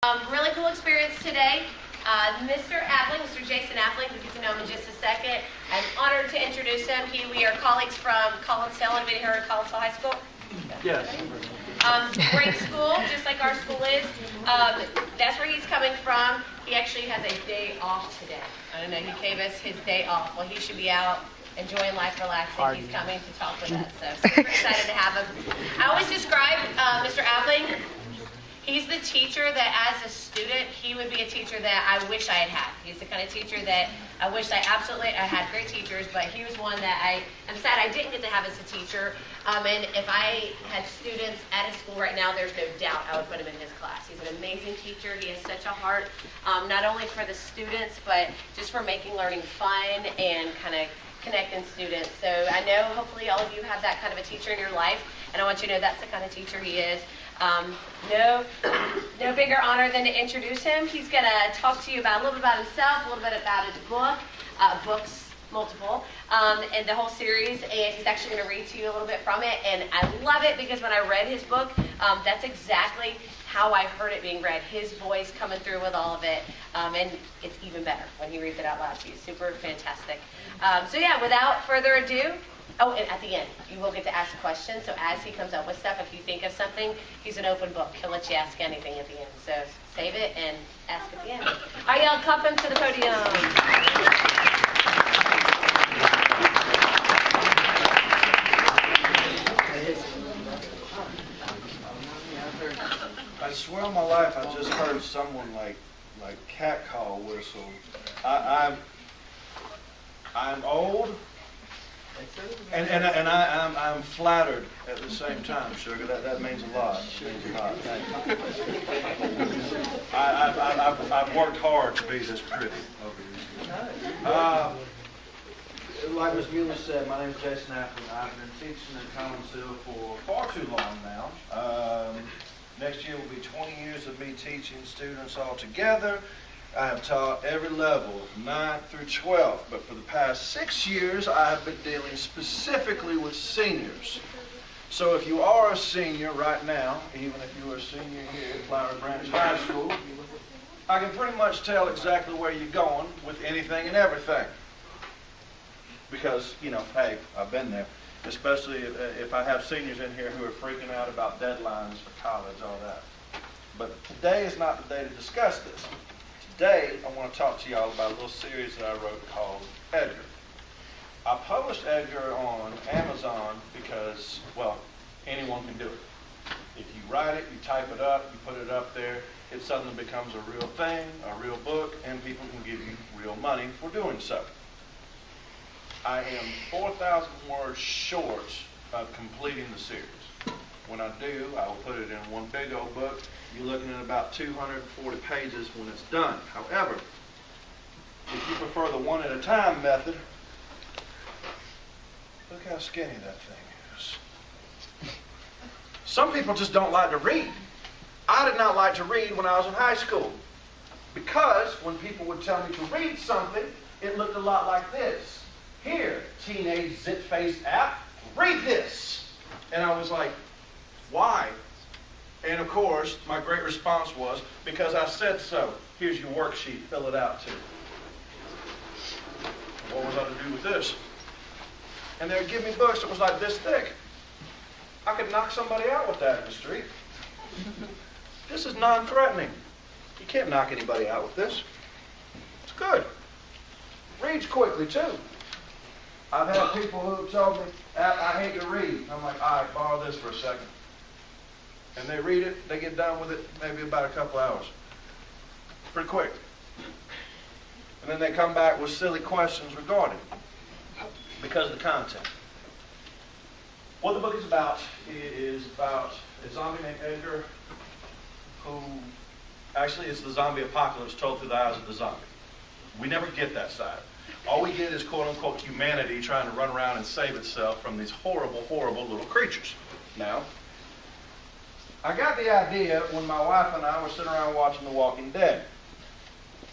Really cool experience today. Mr. Appling, Mr. Jason Appling, we'll get to know him in just a second. I'm honored to introduce him. We are colleagues from Collinsville. Anybody heard of Collinsville High School? Yes. Great school, just like our school is. That's where he's coming from. He actually has a day off today. I don't know, he gave us his day off. Well, he should be out enjoying life, relaxing. He's coming to talk with us, so super excited to have him. I always describe Mr. Appling, he's the teacher that as a student, he would be a teacher that I wish I had had. He's the kind of teacher that I wish I had great teachers, but he was one that I'm sad I didn't get to have as a teacher. And if I had students at his school right now, there's no doubt I would put him in his class. He's an amazing teacher. He has such a heart, not only for the students, but just for making learning fun and kind of connecting students. So I know hopefully all of you have that kind of a teacher in your life, and I want you to know that's the kind of teacher he is. No bigger honor than to introduce him. He's going to talk to you about a little bit about himself, a little bit about his book, books, multiple, and the whole series, and he's actually going to read to you a little bit from it, and I love it because when I read his book, that's exactly how I heard it being read, his voice coming through with all of it, and it's even better when he reads it out loud to you. Super fantastic. So yeah, without further ado, oh, and at the end, you will get to ask questions. So as he comes up with stuff, if you think of something, he's an open book. He'll let you ask anything at the end. So save it and ask at the end. All right, y'all, come him to the podium. I swear on my life, I just heard someone like cat call whistle. I'm old. And I'm flattered at the same time, Sugar. That means a lot. It means a lot. Thank you. I've worked hard to be this pretty over here. Like Ms. Mueller said, my name is Jason Appling. I've been teaching in Collinsville for far too long now. Next year will be 20 years of me teaching students all together. I have taught every level, 9th through 12th, but for the past 6 years, I have been dealing specifically with seniors. So if you are a senior right now, even if you are a senior here at Flower Branch High School, I can pretty much tell exactly where you're going with anything and everything. Because, you know, hey, I've been there. Especially if I have seniors in here who are freaking out about deadlines for college, all that. But today is not the day to discuss this. Today, I want to talk to y'all about a little series that I wrote called Edgar. I published Edgar on Amazon because, well, anyone can do it. If you write it, you type it up, you put it up there, it suddenly becomes a real thing, a real book, and people can give you real money for doing so. I am 4,000 words short of completing the series. When I do, I will put it in one big old book. You're looking at about 240 pages when it's done. However, if you prefer the one at a time method, look how skinny that thing is. Some people just don't like to read. I did not like to read when I was in high school because when people would tell me to read something, it looked a lot like this. Here, teenage zit-faced app, read this. And I was like, why? And of course, my great response was, because I said so. Here's your worksheet, fill it out too. What was I to do with this? And they would give me books that was like this thick. I could knock somebody out with that in the street. This is non-threatening. You can't knock anybody out with this. It's good. Reads quickly too. I've had people who told me, I hate to read. I'm like, all right, borrow this for a second. And they read it, they get done with it maybe about a couple hours. Pretty quick. And then they come back with silly questions regarding it because of the content. What the book is about, it is about a zombie named Edgar who, actually it's the zombie apocalypse told through the eyes of the zombie. We never get that side. All we get is quote-unquote humanity trying to run around and save itself from these horrible, horrible little creatures. Now, I got the idea when my wife and I were sitting around watching The Walking Dead.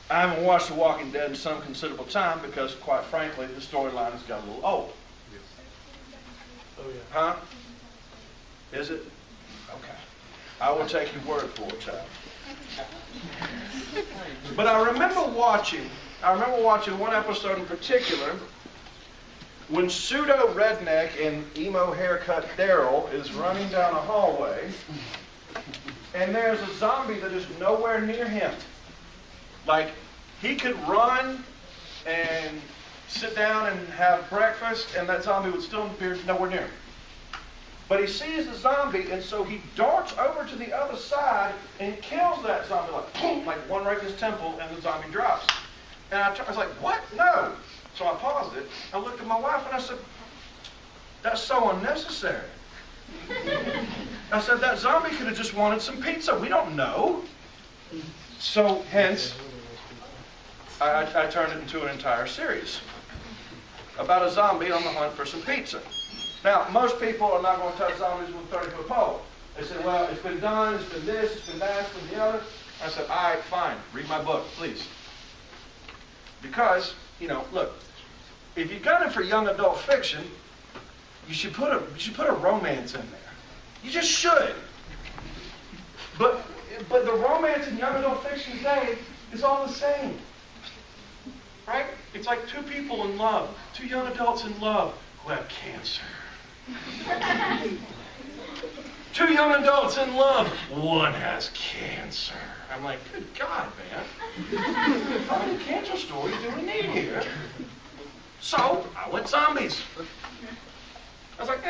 I haven't watched The Walking Dead in some considerable time because, quite frankly, the storyline has got a little old. Oh, yeah. Huh? Is it? Okay. I will take your word for it, child. But I remember watching one episode in particular when pseudo redneck and emo haircut Daryl is running down a hallway, and there's a zombie that is nowhere near him. Like, he could run and sit down and have breakfast, and that zombie would still appear nowhere near him. But he sees the zombie, and so he darts over to the other side and kills that zombie, like, boom, like one right in his temple, and the zombie drops. And I was like, what? No. So I paused it. I looked at my wife, and I said, that's so unnecessary. I said, that zombie could have just wanted some pizza. We don't know. So, hence, I turned it into an entire series about a zombie on the hunt for some pizza. Now, most people are not going to touch zombies with a 30-foot pole. They say, well, it's been done, it's been this, it's been that, it's been the other. I said, all right, fine, read my book, please. Because, look, if you're gunning for young adult fiction, you should put a romance in there. You just should. But the romance in young adult fiction today is all the same. Right? It's like two people in love, two young adults in love who have cancer. Two young adults in love, one has cancer. I'm like, good God, man. How many cancer stories do we need here? So, I went zombies. I was like,